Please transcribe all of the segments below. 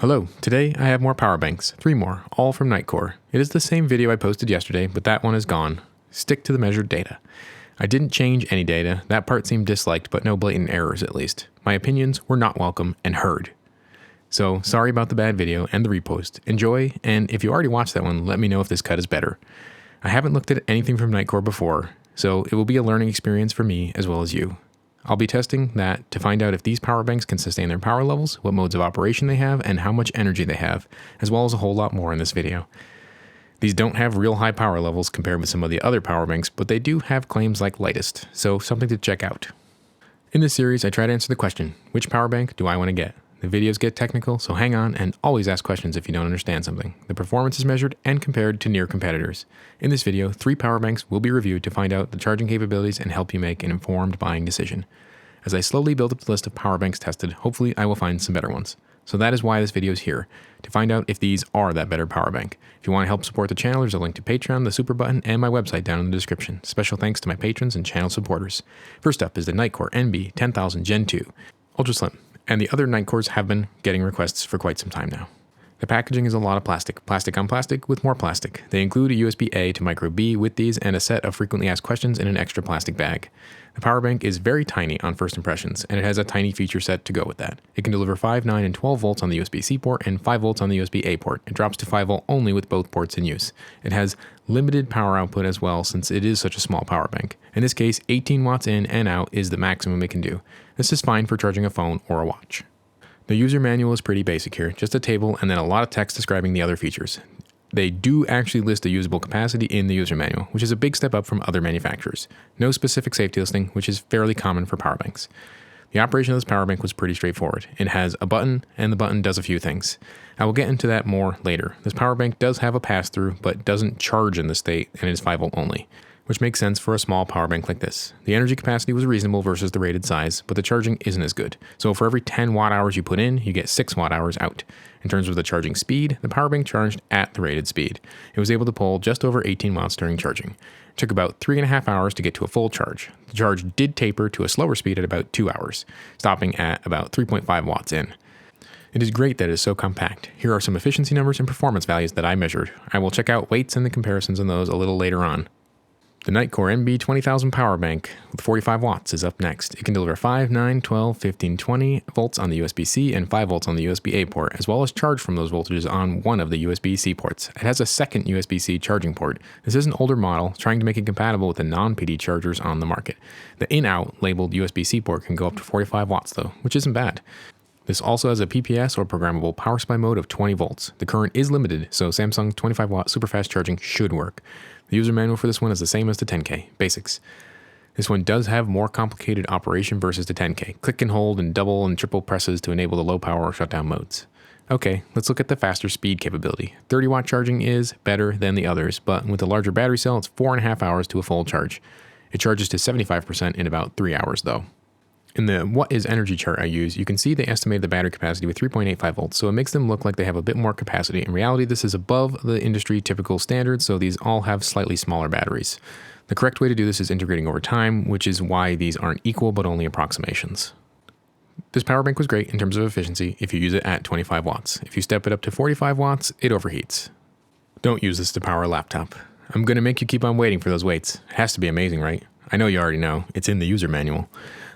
Hello, today I have more power banks, 3 more, all from Nitecore. It is the same video I posted yesterday, but that one is gone. Stick to the measured data. I didn't change any data, that part seemed disliked, but no blatant errors at least. My opinions were not welcome and heard. So, sorry about the bad video and the repost. Enjoy, and if you already watched that one, let me know if this cut is better. I haven't looked at anything from Nitecore before, so it will be a learning experience for me as well as you. I'll be testing that to find out if these power banks can sustain their power levels, what modes of operation they have, and how much energy they have, as well as a whole lot more in this video. These don't have real high power levels compared with some of the other power banks, but they do have claims like lightest, so something to check out. In this series, I try to answer the question, which power bank do I want to get? The videos get technical, so hang on and always ask questions if you don't understand something. The performance is measured and compared to near competitors. In this video, 3 power banks will be reviewed to find out the charging capabilities and help you make an informed buying decision. As I slowly build up the list of power banks tested, hopefully I will find some better ones. So that is why this video is here, to find out if these are that better power bank. If you want to help support the channel, there's a link to Patreon, the super button, and my website down in the description. Special thanks to my patrons and channel supporters. First up is the Nitecore NB 10000 Gen 2, Ultra Slim. And the other Nitecores have been getting requests for quite some time now. The packaging is a lot of plastic on plastic with more plastic. They include a USB-A to micro B with these and a set of frequently asked questions in an extra plastic bag. The power bank is very tiny on first impressions, and it has a tiny feature set to go with that. It can deliver 5, 9, and 12 volts on the USB-C port and 5 volts on the USB-A port. It drops to 5 volt only with both ports in use. It has limited power output as well since it is such a small power bank. In this case, 18 watts in and out is the maximum it can do. This is fine for charging a phone or a watch. The user manual is pretty basic here, just a table and then a lot of text describing the other features. They do actually list the usable capacity in the user manual, which is a big step up from other manufacturers. No specific safety listing, which is fairly common for power banks. The operation of this power bank was pretty straightforward. It has a button, and the button does a few things. I will get into that more later. This power bank does have a pass-through, but doesn't charge in the state, and it is 5 volt only, which makes sense for a small power bank like this. The energy capacity was reasonable versus the rated size, but the charging isn't as good. So for every 10 watt hours you put in, you get 6 watt hours out. In terms of the charging speed, the power bank charged at the rated speed. It was able to pull just over 18 watts during charging. It took about 3.5 hours to get to a full charge. The charge did taper to a slower speed at about 2 hours, stopping at about 3.5 watts in. It is great that it is so compact. Here are some efficiency numbers and performance values that I measured. I will check out weights and the comparisons on those a little later on. The Nitecore NB 20000 power bank with 45 watts is up next. It can deliver 5, 9, 12, 15, 20 volts on the USB-C and 5 volts on the USB-A port, as well as charge from those voltages on one of the USB-C ports. It has a second USB-C charging port. This is an older model, trying to make it compatible with the non-PD chargers on the market. The in-out labeled USB-C port can go up to 45 watts though, which isn't bad. This also has a PPS or programmable power supply mode of 20 volts. The current is limited, so Samsung 25 watt super fast charging should work. The user manual for this one is the same as the 10K, basics. This one does have more complicated operation versus the 10K. Click and hold and double and triple presses to enable the low power or shutdown modes. Okay, let's look at the faster speed capability. 30 watt charging is better than the others, but with a larger battery cell, it's 4.5 hours to a full charge. It charges to 75% in about 3 hours though. In the what is energy chart I use, you can see they estimated the battery capacity with 3.85 volts, so it makes them look like they have a bit more capacity. In reality, this is above the industry typical standards, so these all have slightly smaller batteries. The correct way to do this is integrating over time, which is why these aren't equal but only approximations. This power bank was great in terms of efficiency if you use it at 25 watts. If you step it up to 45 watts, it overheats. Don't use this to power a laptop. I'm going to make you keep on waiting for those weights. It has to be amazing, right? I know you already know. It's in the user manual.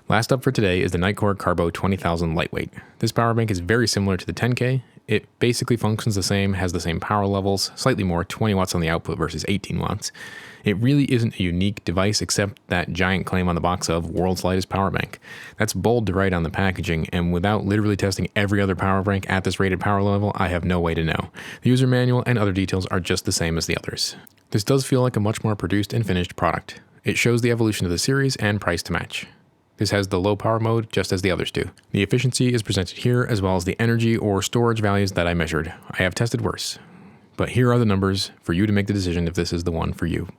Last up for today is the Nitecore CABRO 20000 Lightweight. This power bank is very similar to the 10K. It basically functions the same, has the same power levels, slightly more, 20 watts on the output versus 18 watts. It really isn't a unique device except that giant claim on the box of world's lightest power bank. That's bold to write on the packaging, and without literally testing every other power bank at this rated power level, I have no way to know. The user manual and other details are just the same as the others. This does feel like a much more produced and finished product. It shows the evolution of the series and price to match. This has the low power mode just as the others do. The efficiency is presented here as well as the energy or storage values that I measured. I have tested worse, but here are the numbers for you to make the decision if this is the one for you.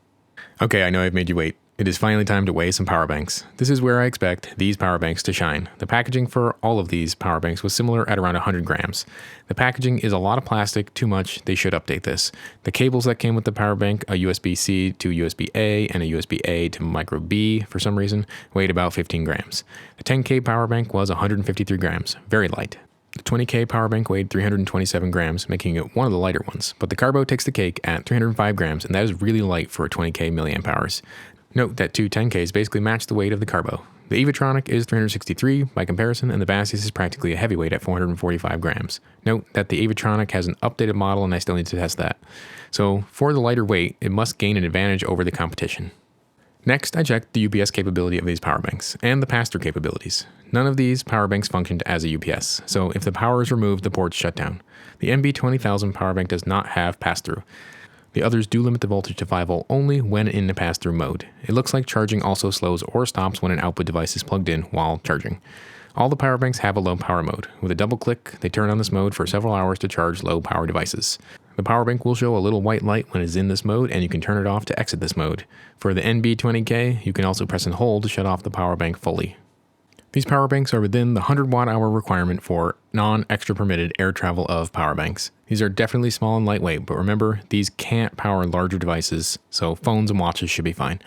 Okay, I know I've made you wait. It is finally time to weigh some power banks. This is where I expect these power banks to shine. The packaging for all of these power banks was similar at around 100 grams. The packaging is a lot of plastic, too much, they should update this. The cables that came with the power bank, a USB-C to USB-A and a USB-A to micro B for some reason, weighed about 15 grams. The 10K power bank was 153 grams, very light. The 20K power bank weighed 327 grams, making it one of the lighter ones, but the CABRO takes the cake at 305 grams, and that is really light for a 20K milliamp hours. Note that two 10Ks basically match the weight of the CABRO. The VILTROX is 363 by comparison, and the Basis is practically a heavyweight at 445 grams. Note that the VILTROX has an updated model, and I still need to test that. So for the lighter weight, it must gain an advantage over the competition. Next, I checked the UPS capability of these power banks, and the pass-through capabilities. None of these power banks functioned as a UPS, so if the power is removed, the ports shut down. The MB20000 power bank does not have pass-through. The others do limit the voltage to 5V only when in the pass-through mode. It looks like charging also slows or stops when an output device is plugged in while charging. All the power banks have a low power mode. With a double click, they turn on this mode for several hours to charge low power devices. The power bank will show a little white light when it is in this mode, and you can turn it off to exit this mode. For the NB20K, you can also press and hold to shut off the power bank fully. These power banks are within the 100 watt-hour requirement for non-extra permitted air travel of power banks. These are definitely small and lightweight, but remember, these can't power larger devices, so phones and watches should be fine.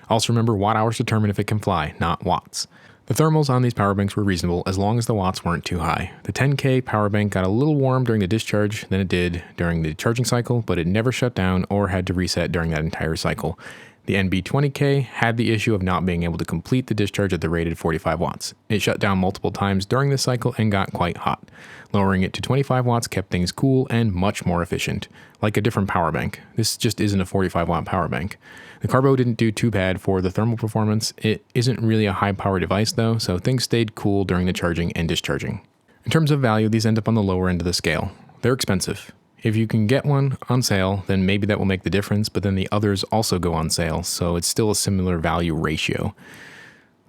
Also remember, watt-hours determine if it can fly, not watts. The thermals on these power banks were reasonable as long as the watts weren't too high. The 10K power bank got a little warm during the discharge than it did during the charging cycle, but it never shut down or had to reset during that entire cycle. The NB20K had the issue of not being able to complete the discharge at the rated 45 watts. It shut down multiple times during this cycle and got quite hot. Lowering it to 25 watts kept things cool and much more efficient. Like a different power bank. This just isn't a 45 watt power bank. The CABRO didn't do too bad for the thermal performance. It isn't really a high power device though, so things stayed cool during the charging and discharging. In terms of value, these end up on the lower end of the scale. They're expensive. If you can get one on sale, then maybe that will make the difference, but then the others also go on sale, so it's still a similar value ratio.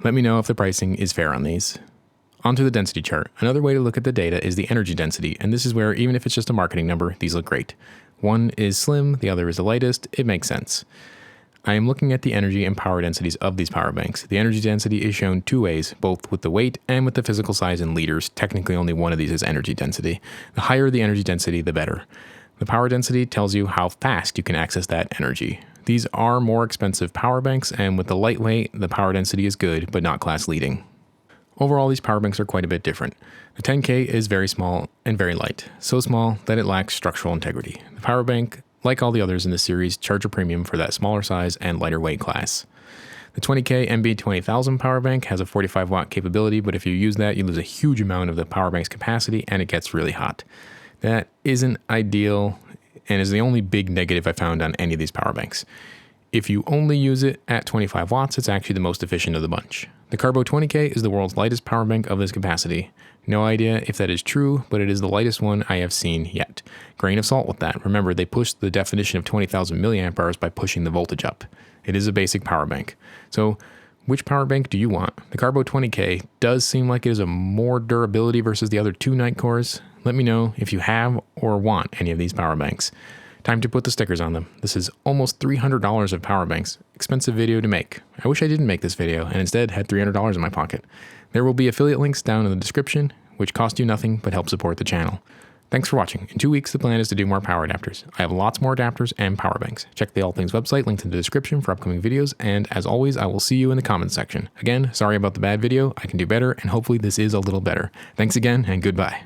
Let me know if the pricing is fair on these. Onto the density chart. Another way to look at the data is the energy density, and this is where, even if it's just a marketing number, these look great. One is slim, the other is the lightest. It makes sense. I am looking at the energy and power densities of these power banks. The energy density is shown two ways, both with the weight and with the physical size in liters. Technically, only one of these is energy density. The higher the energy density, the better. The power density tells you how fast you can access that energy. These are more expensive power banks, and with the lightweight, the power density is good, but not class leading. Overall, these power banks are quite a bit different. The 10K is very small and very light, so small that it lacks structural integrity. The power bank, like all the others in this series, charge a premium for that smaller size and lighter weight class. The 20K MB20000 power bank has a 45 watt capability, but if you use that, you lose a huge amount of the power bank's capacity and it gets really hot. That isn't ideal and is the only big negative I found on any of these power banks. If you only use it at 25 watts, it's actually the most efficient of the bunch. The CABRO 20K is the world's lightest power bank of this capacity. No idea if that is true, but it is the lightest one I have seen yet. Grain of salt with that. Remember, they pushed the definition of 20,000 milliamp hours by pushing the voltage up. It is a basic power bank. So, which power bank do you want? The CABRO 20K does seem like it is a more durability versus the other two Nitecores. Let me know if you have or want any of these power banks. Time to put the stickers on them. This is almost $300 of power banks. Expensive video to make. I wish I didn't make this video and instead had $300 in my pocket. There will be affiliate links down in the description, which cost you nothing but help support the channel. Thanks for watching. In 2 weeks, the plan is to do more power adapters. I have lots more adapters and power banks. Check the All Things website, linked in the description for upcoming videos, and as always, I will see you in the comments section. Again, sorry about the bad video. I can do better, and hopefully this is a little better. Thanks again, and goodbye.